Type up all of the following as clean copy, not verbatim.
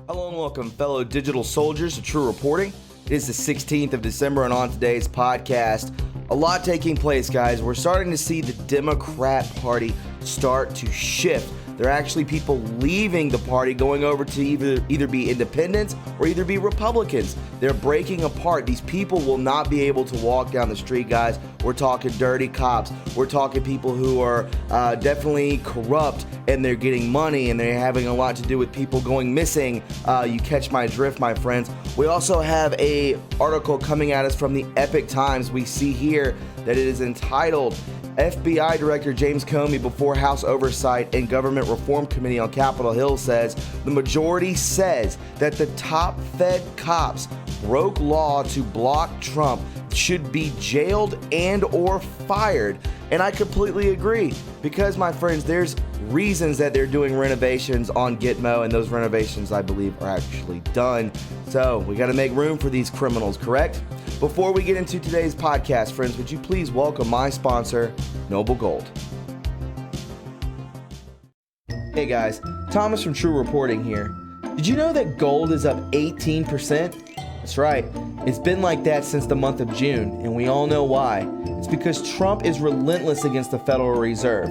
Hello and welcome, fellow digital soldiers, to True Reporting. It is the 16th of December, and on today's podcast, a lot taking place, guys. We're starting to see the Democrat Party start to shift. There are actually people leaving the party, going over to either be independents or either be Republicans. They're breaking apart. These people will not be able to walk down the street, guys. We're talking dirty cops. We're talking people who are definitely corrupt, and they're getting money, and they're having a lot to do with people going missing. You catch my drift, my friends. We also have a article coming at us from the Epic Times. We see here that it is entitled FBI Director James Comey before House Oversight and Government Reform Committee on Capitol Hill says the majority says that the top Fed cops broke law to block Trump should be jailed and or fired. And I completely agree, because my friends, there's reasons that they're doing renovations on Gitmo, and those renovations, I believe, are actually done. So we got to make room for these criminals, correct? Before we get into today's podcast, friends, would you please welcome my sponsor, Noble Gold. Hey guys, Thomas from True Reporting here. Did you know that gold is up 18%? That's right. It's been like that since the month of June, and we all know why. It's because Trump is relentless against the Federal Reserve.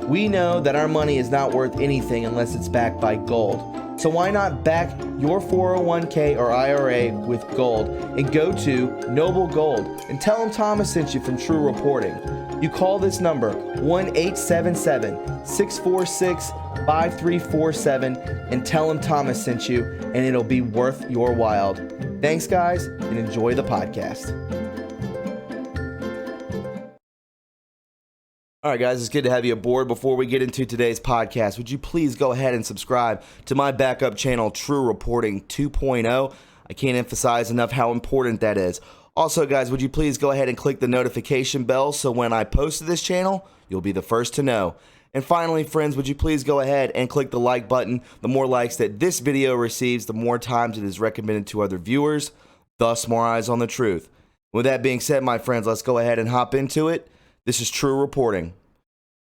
We know that our money is not worth anything unless it's backed by gold. So why not back your 401k or IRA with gold and go to Noble Gold and tell them Thomas sent you from True Reporting. You call this number 1-877-646-5347 and tell them Thomas sent you, and it'll be worth your while. Thanks, guys, and enjoy the podcast. All right, guys, it's good to have you aboard. Before we get into today's podcast, would you please go ahead and subscribe to my backup channel, True Reporting 2.0. I can't emphasize enough how important that is. Also, guys, would you please go ahead and click the notification bell so when I post to this channel, you'll be the first to know. And finally, friends, would you please go ahead and click the like button. The more likes that this video receives, the more times it is recommended to other viewers, thus more eyes on the truth. With that being said, my friends, let's go ahead and hop into it. This is True Reporting.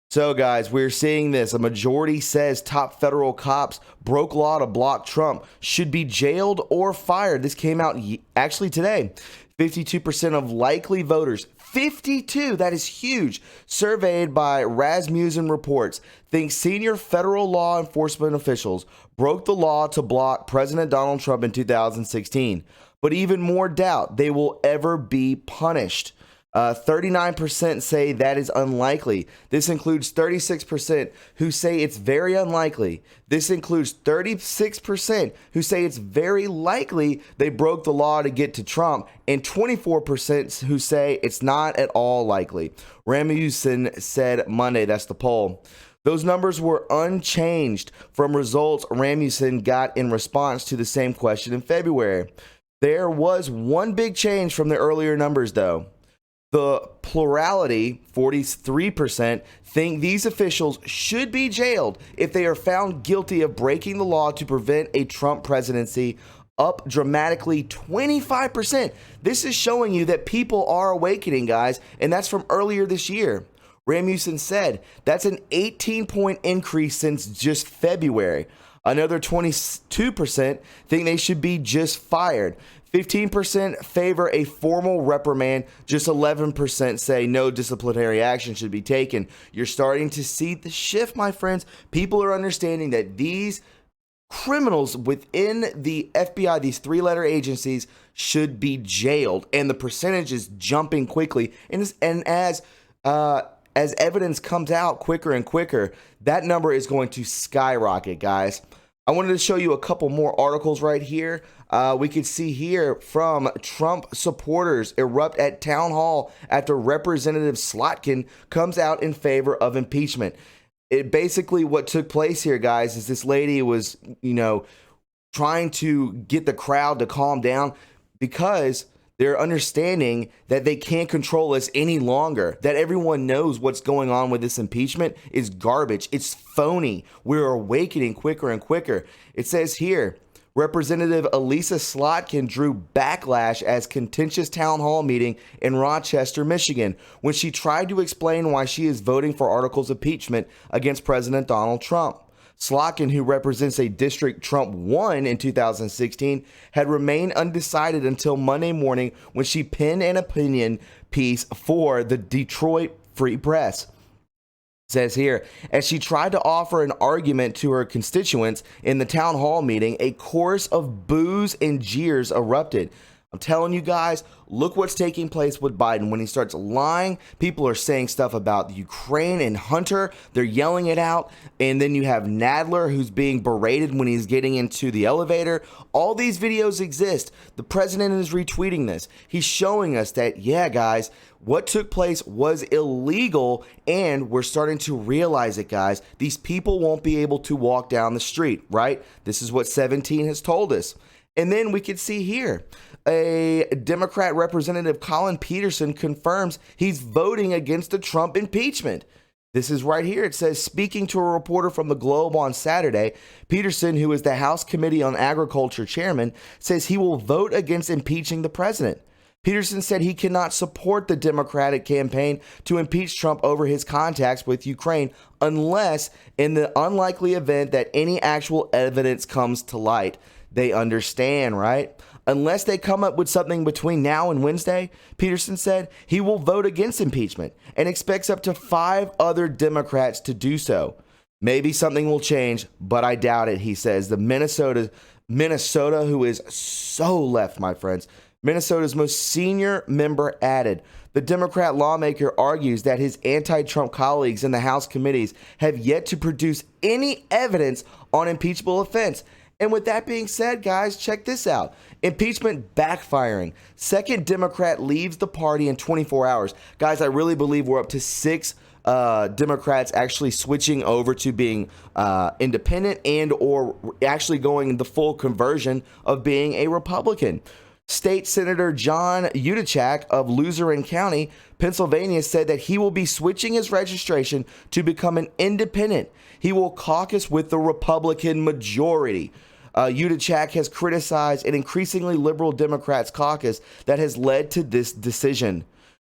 So, guys, we're seeing this. A majority says top federal cops broke law to block Trump should be jailed or fired. This came out actually today. 52% of likely voters, 52, that is huge, surveyed by Rasmussen Reports, think senior federal law enforcement officials broke the law to block President Donald Trump in 2016. But even more doubt they will ever be punished. 39% say that is unlikely. This includes 36% who say it's very unlikely. This includes 36% who say it's very likely they broke the law to get to Trump, and 24% who say it's not at all likely. Rasmussen said Monday, that's the poll. Those numbers were unchanged from results Rasmussen got in response to the same question in February. There was one big change from the earlier numbers, though. The plurality, 43%, think these officials should be jailed if they are found guilty of breaking the law to prevent a Trump presidency, up dramatically 25%. This is showing you that people are awakening, guys, and that's from earlier this year. Rasmussen said that's an 18-point increase since just February. Another 22% think they should be just fired. 15% favor a formal reprimand. Just 11% say no disciplinary action should be taken. You're starting to see the shift, my friends. People are understanding that these criminals within the FBI, these three-letter agencies, should be jailed, and the percentage is jumping quickly. And as evidence comes out quicker and quicker, that number is going to skyrocket, guys. I wanted to show you a couple more articles right here. We could see here from Trump supporters erupt at town hall after Representative Slotkin comes out in favor of impeachment. It basically, what took place here, guys, is this lady was, trying to get the crowd to calm down because they're understanding that they can't control us any longer, that everyone knows what's going on with this impeachment is garbage. It's phony. We're awakening quicker and quicker. It says here, Representative Elisa Slotkin drew backlash as contentious town hall meeting in Rochester, Michigan, when she tried to explain why she is voting for articles of impeachment against President Donald Trump. Slotkin, who represents a district Trump won in 2016, had remained undecided until Monday morning when she penned an opinion piece for the Detroit Free Press. It says here, as she tried to offer an argument to her constituents in the town hall meeting, a chorus of boos and jeers erupted. I'm telling you guys, look what's taking place with Biden. When he starts lying, people are saying stuff about Ukraine and Hunter. They're yelling it out. And then you have Nadler, who's being berated when he's getting into the elevator. All these videos exist. The president is retweeting this. He's showing us that, yeah, guys, what took place was illegal. And we're starting to realize it, guys. These people won't be able to walk down the street, right? This is what 17 has told us. And then we could see here, a Democrat representative, Colin Peterson, confirms he's voting against the Trump impeachment. This is right here. It says, speaking to a reporter from the Globe on Saturday, Peterson, who is the House Committee on Agriculture chairman, says he will vote against impeaching the president. Peterson said he cannot support the Democratic campaign to impeach Trump over his contacts with Ukraine unless in the unlikely event that any actual evidence comes to light. They understand, right? Unless they come up with something between now and Wednesday, Peterson said he will vote against impeachment and expects up to 5 other Democrats to do so. Maybe something will change, but I doubt it, he says. The Minnesota, who is so left, my friends, Minnesota's most senior member added, the Democrat lawmaker argues that his anti-Trump colleagues in the House committees have yet to produce any evidence on impeachable offense. And with that being said, guys, check this out. Impeachment backfiring. Second Democrat leaves the party in 24 hours. Guys, I really believe we're up to 6 Democrats actually switching over to being independent and or actually going the full conversion of being a Republican. State Senator John Utachak of Luzerne County, Pennsylvania, said that he will be switching his registration to become an independent. He will caucus with the Republican majority. Utachak has criticized an increasingly liberal Democrats caucus that has led to this decision.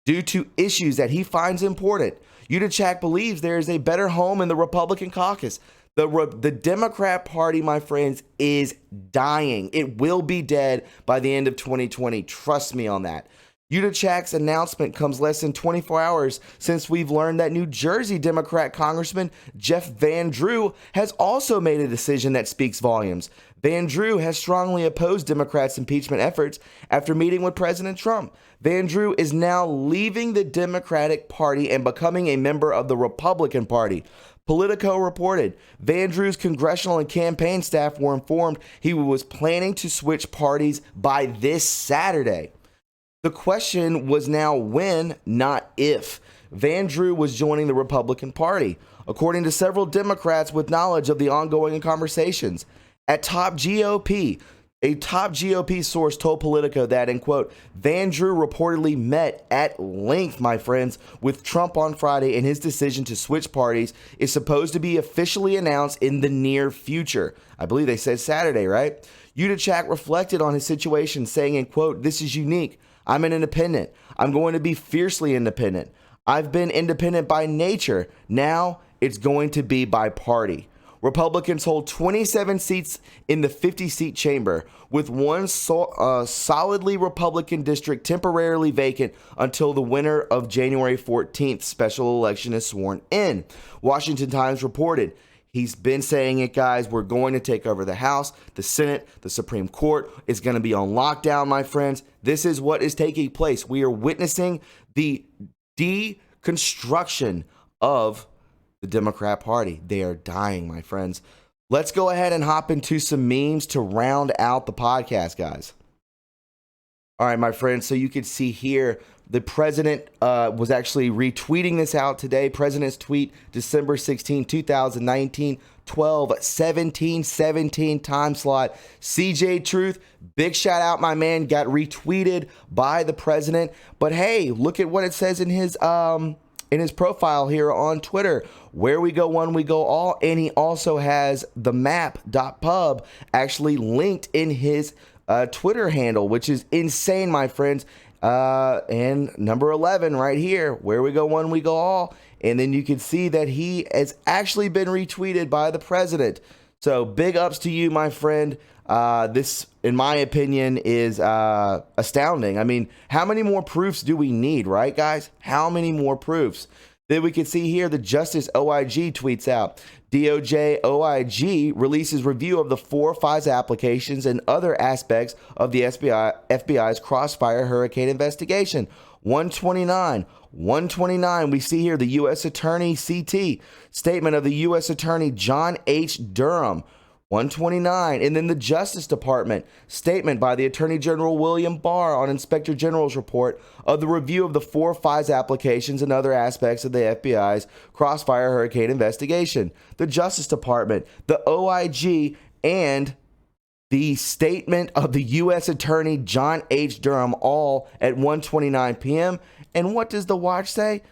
Due to issues that he finds important, Utachak believes there is a better home in the Republican caucus. The Democrat Party, my friends, is dying. It will be dead by the end of 2020. Trust me on that. Utachak's announcement comes less than 24 hours since we've learned that New Jersey Democrat Congressman Jeff Van Drew has also made a decision that speaks volumes. Van Drew has strongly opposed Democrats' impeachment efforts after meeting with President Trump. Van Drew is now leaving the Democratic Party and becoming a member of the Republican Party. Politico reported Van Drew's congressional and campaign staff were informed he was planning to switch parties by this Saturday. The question was now when, not if, Van Drew was joining the Republican Party, according to several Democrats with knowledge of the ongoing conversations. A top GOP source told Politico that, and quote, Van Drew reportedly met at length, my friends, with Trump on Friday, and his decision to switch parties is supposed to be officially announced in the near future. I believe they said Saturday, right? Utachak reflected on his situation, saying, and quote, this is unique. I'm an independent. I'm going to be fiercely independent. I've been independent by nature. Now it's going to be by party. Republicans hold 27 seats in the 50-seat chamber, with one solidly Republican district temporarily vacant until the winner of January 14th special election is sworn in. Washington Times reported, he's been saying it, guys. We're going to take over the House, the Senate, the Supreme Court. It's going to be on lockdown, my friends. This is what is taking place. We are witnessing the deconstruction of the Democrat Party. They are dying, my friends. Let's go ahead and hop into some memes to round out the podcast, guys. All right, my friends. So you can see here, the president was actually retweeting this out today. President's tweet, December 16, 2019, 12/17/17 time slot. CJ Truth, big shout out, my man, got retweeted by the president. But hey, look at what it says in his profile here on Twitter. Where we go one, we go all. And he also has the map.pub actually linked in his Twitter handle, which is insane, my friends. And number 11 right here, where we go one, we go all. And then you can see that he has actually been retweeted by the president. So big ups to you, my friend. This, in my opinion, is astounding. I mean, how many more proofs do we need, right, guys? How many more proofs? Then we can see here the Justice OIG tweets out, DOJ OIG releases review of the 4 FISA applications and other aspects of the FBI's Crossfire Hurricane investigation. 129, we see here the U.S. Attorney CT, statement of the U.S. Attorney John H. Durham. 129, and then the Justice Department, statement by the Attorney General William Barr on Inspector General's report of the review of the 4 FISA applications and other aspects of the FBI's Crossfire Hurricane investigation. The Justice Department, the OIG, and the statement of the U.S. Attorney John H. Durham, all at 1:29 p.m. And what does the watch say?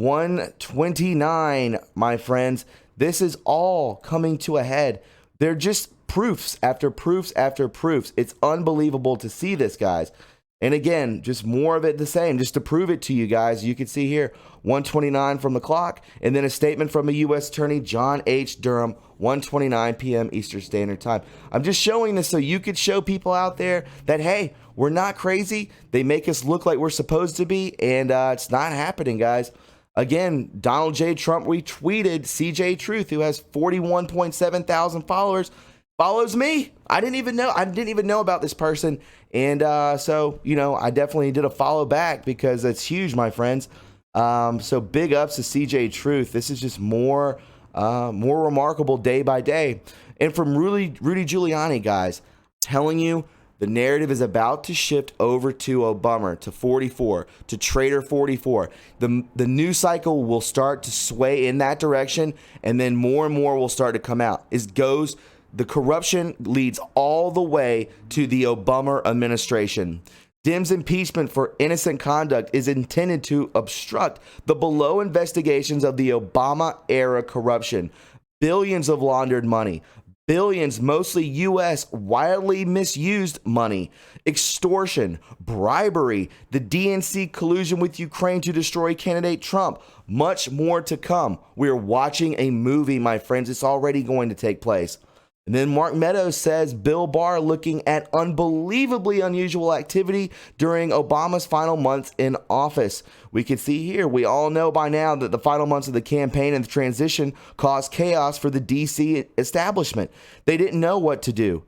1:29, my friends. This is all coming to a head. They're just proofs after proofs after proofs. It's unbelievable to see this, guys. And again, just more of it the same, just to prove it to you guys. You can see here, 1:29 from the clock, and then a statement from a U.S. Attorney John H. Durham, 1:29 p.m. Eastern Standard Time. I'm just showing this so you could show people out there that, hey, we're not crazy. They make us look like we're supposed to be, and it's not happening, guys. Again, Donald J. Trump retweeted CJ Truth, who has 41.7 thousand followers, follows me. I didn't even know about this person. And so, you know, I definitely did a follow back because it's huge, my friends. So big ups to CJ Truth. This is just more remarkable day by day. And from Rudy Giuliani, guys, telling you, the narrative is about to shift over to Obama, to 44, to Traitor 44. The news cycle will start to sway in that direction, and then more and more will start to come out. The corruption leads all the way to the Obama administration. Dems' impeachment for innocent conduct is intended to obstruct the below investigations of the Obama-era corruption. Billions of laundered money. Billions, mostly U.S., wildly misused money, extortion, bribery, the DNC collusion with Ukraine to destroy candidate Trump. Much more to come. We're watching a movie, my friends. It's already going to take place. And then Mark Meadows says Bill Barr looking at unbelievably unusual activity during Obama's final months in office. We can see here, we all know by now that the final months of the campaign and the transition caused chaos for the D.C. establishment. They didn't know what to do.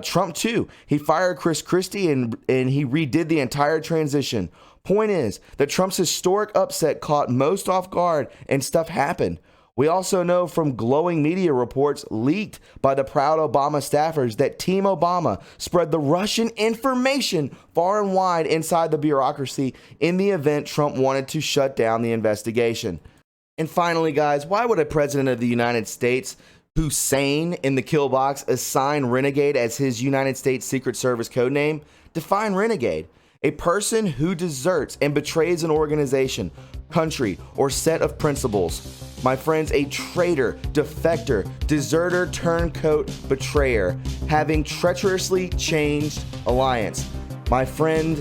Trump, too. He fired Chris Christie and he redid the entire transition. Point is that Trump's historic upset caught most off guard and stuff happened. We also know from glowing media reports leaked by the proud Obama staffers that Team Obama spread the Russian information far and wide inside the bureaucracy in the event Trump wanted to shut down the investigation. And finally, guys, why would a president of the United States, Hussein in the kill box, assign renegade as his United States Secret Service codename? Define renegade. A person who deserts and betrays an organization, country, or set of principles. My friends, a traitor, defector, deserter, turncoat, betrayer, having treacherously changed alliance. My friend,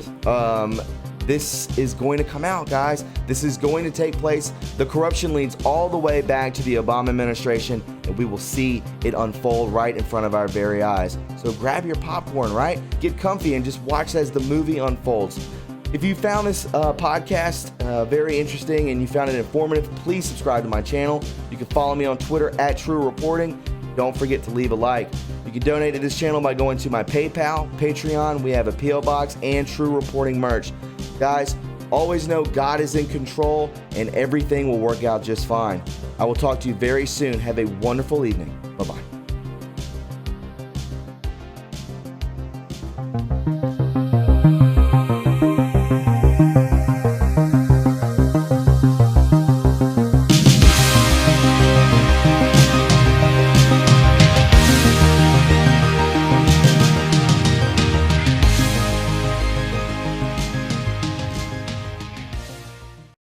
this is going to come out, guys. This is going to take place. The corruption leads all the way back to the Obama administration, and we will see it unfold right in front of our very eyes. So grab your popcorn, right? Get comfy and just watch as the movie unfolds. If you found this podcast very interesting and you found it informative, please subscribe to my channel. You can follow me on Twitter at TRUreporting. Don't forget to leave a like. You can donate to this channel by going to my PayPal, Patreon. We have a P.O. Box and TRUreporting merch. Guys, always know God is in control and everything will work out just fine. I will talk to you very soon. Have a wonderful evening. Bye-bye.